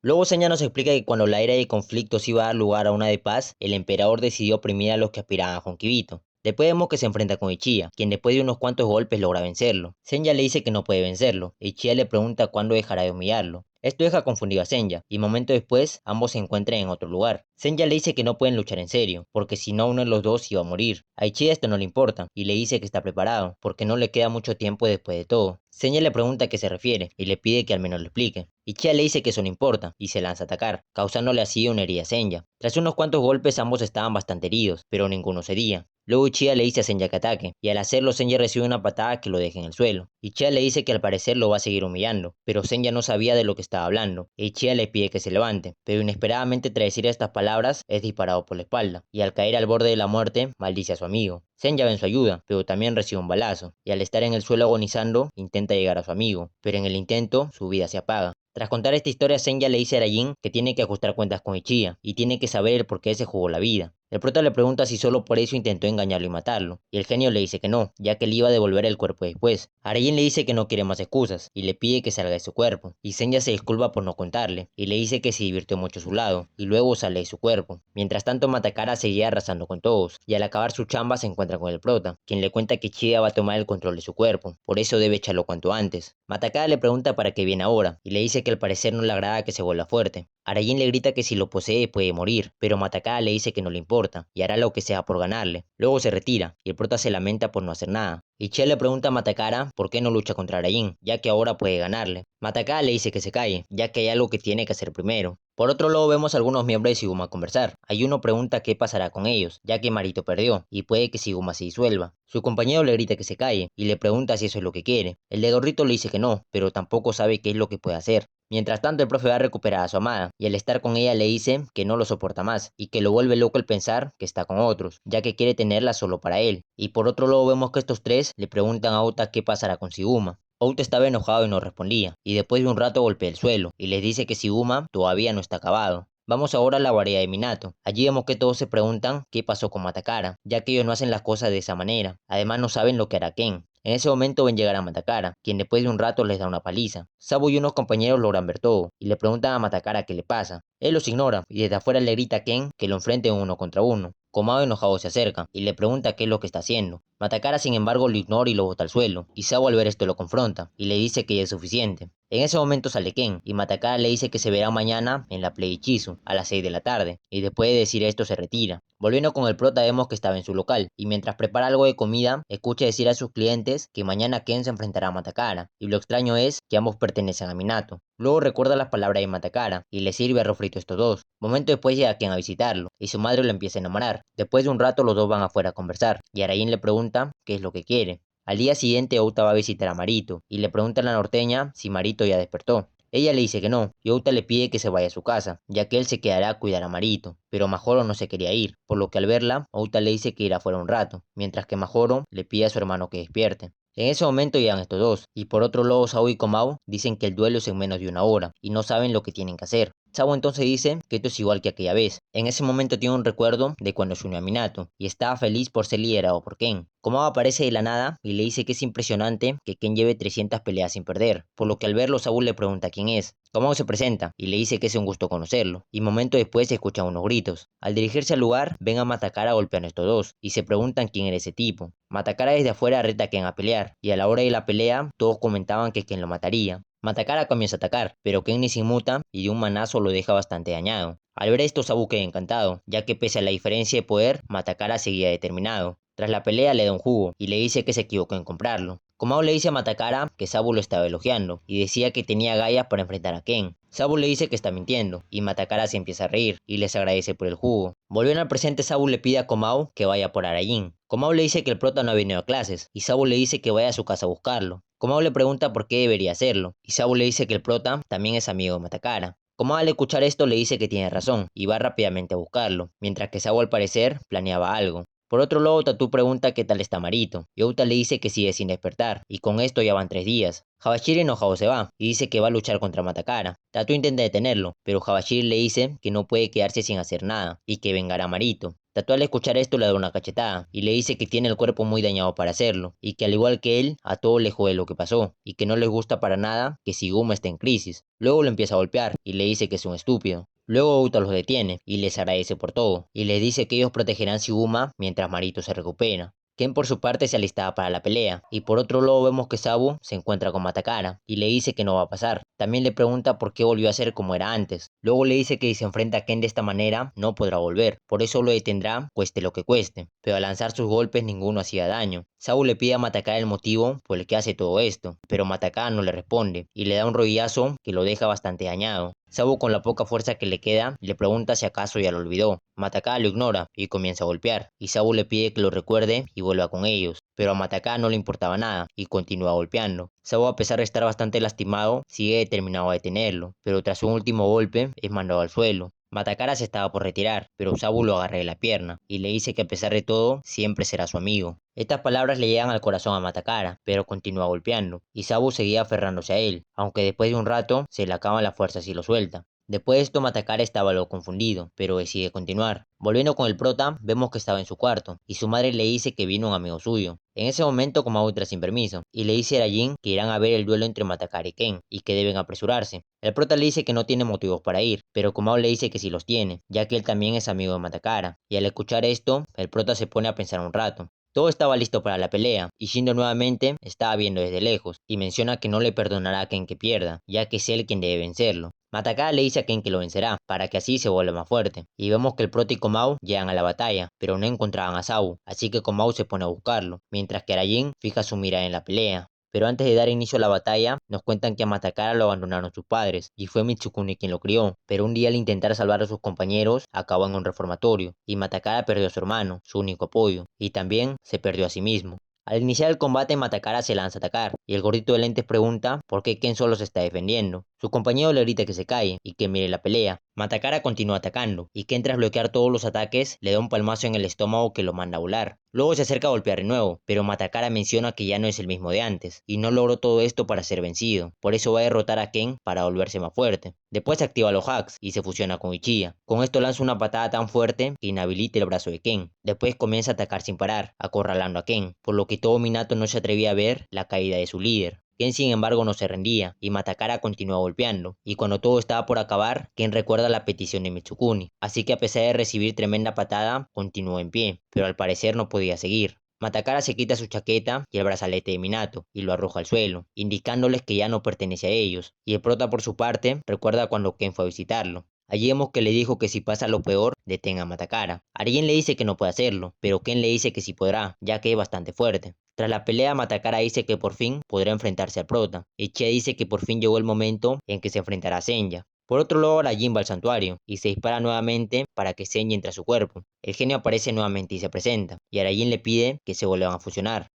Luego Senya nos explica que cuando la era de conflictos iba a dar lugar a una de paz, el emperador decidió oprimir a los que aspiraban a Jonkibito. Después vemos que se enfrenta con Ichiya, quien después de unos cuantos golpes logra vencerlo. Senya le dice que no puede vencerlo, e Ichiya le pregunta cuándo dejará de humillarlo. Esto deja confundido a Senya, y momento después ambos se encuentran en otro lugar. Senya le dice que no pueden luchar en serio, porque si no uno de los dos iba a morir. A Ichiya esto no le importa, y le dice que está preparado, porque no le queda mucho tiempo después de todo. Senya le pregunta a qué se refiere, y le pide que al menos lo explique. Ichiya le dice que eso no importa, y se lanza a atacar, causándole así una herida a Senya. Tras unos cuantos golpes ambos estaban bastante heridos, pero ninguno cedía. Luego Ichiya le dice a Senya que ataque, y al hacerlo Senya recibe una patada que lo deja en el suelo. Ichiya le dice que al parecer lo va a seguir humillando, pero Senya no sabía de lo que estaba hablando, e Ichiya le pide que se levante, pero inesperadamente tras decir estas palabras es disparado por la espalda, y al caer al borde de la muerte maldice a su amigo. Senya ve en su ayuda, pero también recibe un balazo, y al estar en el suelo agonizando, intenta llegar a su amigo, pero en el intento su vida se apaga. Tras contar esta historia, Senya le dice a Arajin que tiene que ajustar cuentas con Ichiya, y tiene que saber el por qué se jugó la vida. El prota le pregunta si solo por eso intentó engañarlo y matarlo, y el genio le dice que no, ya que le iba a devolver el cuerpo después. Arajin le dice que no quiere más excusas, y le pide que salga de su cuerpo, y Senya se disculpa por no contarle, y le dice que se divirtió mucho a su lado, y luego sale de su cuerpo. Mientras tanto, Matakara seguía arrasando con todos, y al acabar su chamba se encuentra con el prota, quien le cuenta que Ichiya va a tomar el control de su cuerpo, por eso debe echarlo cuanto antes. Matakara le pregunta para qué viene ahora, y le dice que al parecer no le agrada que se vuelva fuerte. Arajin le grita que si lo posee puede morir, pero Matakara le dice que no le importa, y hará lo que sea por ganarle. Luego se retira, y el prota se lamenta por no hacer nada. Ichiya le pregunta a Matakara por qué no lucha contra Arajin, ya que ahora puede ganarle. Matakara le dice que se calle, ya que hay algo que tiene que hacer primero. Por otro lado vemos a algunos miembros de Shiguma conversar. Ayuno pregunta qué pasará con ellos, ya que Marito perdió, y puede que Shiguma se disuelva. Su compañero le grita que se calle, y le pregunta si eso es lo que quiere. El de Gorrito le dice que no, pero tampoco sabe qué es lo que puede hacer. Mientras tanto, el profe va a recuperar a su amada, y al estar con ella le dice que no lo soporta más, y que lo vuelve loco el pensar que está con otros, ya que quiere tenerla solo para él. Y por otro lado vemos que estos tres le preguntan a Ota qué pasará con Shiguma. Ota estaba enojado y no respondía, y después de un rato golpea el suelo, y les dice que Shiguma todavía no está acabado. Vamos ahora a la guarida de Minato. Allí vemos que todos se preguntan qué pasó con Matakara, ya que ellos no hacen las cosas de esa manera. Además no saben lo que hará Ken. En ese momento ven llegar a Matakara, quien después de un rato les da una paliza. Sabo y unos compañeros logran ver todo, y le preguntan a Matakara qué le pasa. Él los ignora, y desde afuera le grita a Ken que lo enfrenten uno contra uno. Komao enojado se acerca, y le pregunta qué es lo que está haciendo. Matakara sin embargo lo ignora y lo bota al suelo, y Sabo al ver esto lo confronta, y le dice que ya es suficiente. En ese momento sale Ken, y Matakara le dice que se verá mañana en la Play Ichizu, a las 6 de la tarde, y después de decir esto se retira. Volviendo con el prota vemos que estaba en su local, y mientras prepara algo de comida, escucha decir a sus clientes que mañana Ken se enfrentará a Matakara, y lo extraño es que ambos pertenecen a Minato. Luego recuerda las palabras de Matakara, y le sirve arroz frito a estos dos. Momento después llega Ken a visitarlo, y su madre lo empieza a enamorar. Después de un rato los dos van afuera a conversar, y Arajin le pregunta qué es lo que quiere. Al día siguiente Outa va a visitar a Marito, y le pregunta a la norteña si Marito ya despertó. Ella le dice que no, y Outa le pide que se vaya a su casa, ya que él se quedará a cuidar a Marito, pero Majoro no se quería ir, por lo que al verla, Outa le dice que irá fuera un rato, mientras que Majoro le pide a su hermano que despierte. En ese momento llegan estos dos, y por otro lado Sao y Komao dicen que el duelo es en menos de una hora, y no saben lo que tienen que hacer. Sao entonces dice que esto es igual que aquella vez. En ese momento tiene un recuerdo de cuando se unió a Minato, y estaba feliz por ser liderado por Ken. Komao aparece de la nada y le dice que es impresionante que Ken lleve 300 peleas sin perder, por lo que al verlo Saúl le pregunta quién es. Komao se presenta y le dice que es un gusto conocerlo, y momento después se escuchan unos gritos. Al dirigirse al lugar, ven a Matakara golpeando a estos dos, y se preguntan quién era ese tipo. Matakara desde afuera reta a Ken a pelear, y a la hora de la pelea, todos comentaban que Ken lo mataría. Matakara comienza a atacar, pero Ken ni se inmuta y de un manazo lo deja bastante dañado. Al ver esto, Sabu queda encantado, ya que pese a la diferencia de poder, Matakara seguía determinado. Tras la pelea le da un jugo, y le dice que se equivocó en comprarlo. Komao le dice a Matakara que Sabu lo estaba elogiando, y decía que tenía gallas para enfrentar a Ken. Sabu le dice que está mintiendo, y Matakara se empieza a reír, y les agradece por el jugo. Volviendo al presente, Sabu le pide a Komao que vaya por Arajin. Komao le dice que el prota no ha venido a clases, y Sabu le dice que vaya a su casa a buscarlo. Komao le pregunta por qué debería hacerlo, y Sabu le dice que el prota también es amigo de Matakara. Komao al escuchar esto le dice que tiene razón, y va rápidamente a buscarlo, mientras que Sabu al parecer planeaba algo. Por otro lado, Tatu pregunta qué tal está Marito, y Outa le dice que sigue sin despertar, y con esto ya van 3 días. Habashiri enojado se va, y dice que va a luchar contra Matakara. Tatu intenta detenerlo, pero Habashiri le dice que no puede quedarse sin hacer nada, y que vengará a Marito. Tatu al escuchar esto le da una cachetada, y le dice que tiene el cuerpo muy dañado para hacerlo, y que al igual que él, a todos les jode lo que pasó, y que no les gusta para nada que Shiguma esté en crisis. Luego lo empieza a golpear, y le dice que es un estúpido. Luego Outa los detiene, y les agradece por todo, y les dice que ellos protegerán Shiguma mientras Marito se recupera. Ken por su parte se alistaba para la pelea, y por otro lado vemos que Sabu se encuentra con Matakara, y le dice que no va a pasar. También le pregunta por qué volvió a ser como era antes. Luego le dice que si se enfrenta a Ken de esta manera, no podrá volver, por eso lo detendrá, cueste lo que cueste. Pero al lanzar sus golpes ninguno hacía daño. Sabu le pide a Matakara el motivo por el que hace todo esto, pero Matakara no le responde, y le da un rodillazo que lo deja bastante dañado. Sabu con la poca fuerza que le queda, le pregunta si acaso ya lo olvidó. Matakara lo ignora y comienza a golpear, y Sabu le pide que lo recuerde y vuelva con ellos, pero a Matakara no le importaba nada y continúa golpeando. Sabu, a pesar de estar bastante lastimado, sigue determinado a detenerlo, pero tras un último golpe es mandado al suelo. Matakara se estaba por retirar, pero Sabu lo agarra de la pierna y le dice que a pesar de todo, siempre será su amigo. Estas palabras le llegan al corazón a Matakara, pero continúa golpeando, y Sabu seguía aferrándose a él, aunque después de un rato se le acaban las fuerzas y lo suelta. Después de esto Matakara estaba algo confundido, pero decide continuar. Volviendo con el prota, vemos que estaba en su cuarto, y su madre le dice que vino un amigo suyo. En ese momento Komao entra sin permiso, y le dice a Rajin que irán a ver el duelo entre Matakara y Ken, y que deben apresurarse. El prota le dice que no tiene motivos para ir, pero Komao le dice que sí los tiene, ya que él también es amigo de Matakara, y al escuchar esto, el prota se pone a pensar un rato. Todo estaba listo para la pelea, y Shindo nuevamente estaba viendo desde lejos, y menciona que no le perdonará a Ken que pierda, ya que es él quien debe vencerlo. Matakara le dice a Ken que lo vencerá, para que así se vuelva más fuerte, y vemos que el prota y Komao llegan a la batalla, pero no encontraban a Sabu, así que Komao se pone a buscarlo, mientras que Arajin fija su mirada en la pelea. Pero antes de dar inicio a la batalla, nos cuentan que a Matakara lo abandonaron sus padres, y fue Mitsukuni quien lo crió, pero un día al intentar salvar a sus compañeros, acabó en un reformatorio, y Matakara perdió a su hermano, su único apoyo, y también se perdió a sí mismo. Al iniciar el combate, Matakara se lanza a atacar, y el gordito de lentes pregunta por qué Ken solo se está defendiendo. Su compañero le grita que se calle y que mire la pelea. Matakara continúa atacando, y Ken tras bloquear todos los ataques, le da un palmazo en el estómago que lo manda a volar. Luego se acerca a golpear de nuevo, pero Matakara menciona que ya no es el mismo de antes, y no logró todo esto para ser vencido. Por eso va a derrotar a Ken para volverse más fuerte. Después activa los hacks y se fusiona con Uchiha. Con esto lanza una patada tan fuerte que inhabilita el brazo de Ken. Después comienza a atacar sin parar, acorralando a Ken, por lo que todo Minato no se atrevía a ver la caída de su líder. Ken sin embargo no se rendía, y Matakara continúa golpeando, y cuando todo estaba por acabar, Ken recuerda la petición de Mitsukuni, así que a pesar de recibir tremenda patada, continuó en pie, pero al parecer no podía seguir. Matakara se quita su chaqueta y el brazalete de Minato, y lo arroja al suelo, indicándoles que ya no pertenece a ellos, y el prota por su parte recuerda cuando Ken fue a visitarlo. Allí vemos que le dijo que si pasa lo peor, detenga a Matakara. Alguien le dice que no puede hacerlo, pero Ken le dice que sí podrá, ya que es bastante fuerte. Tras la pelea, Matakara dice que por fin podrá enfrentarse al prota, y Che dice que por fin llegó el momento en que se enfrentará a Senya. Por otro lado, Rajin va al santuario, y se dispara nuevamente para que Senya entre a su cuerpo. El genio aparece nuevamente y se presenta, y Arajin le pide que se vuelvan a fusionar.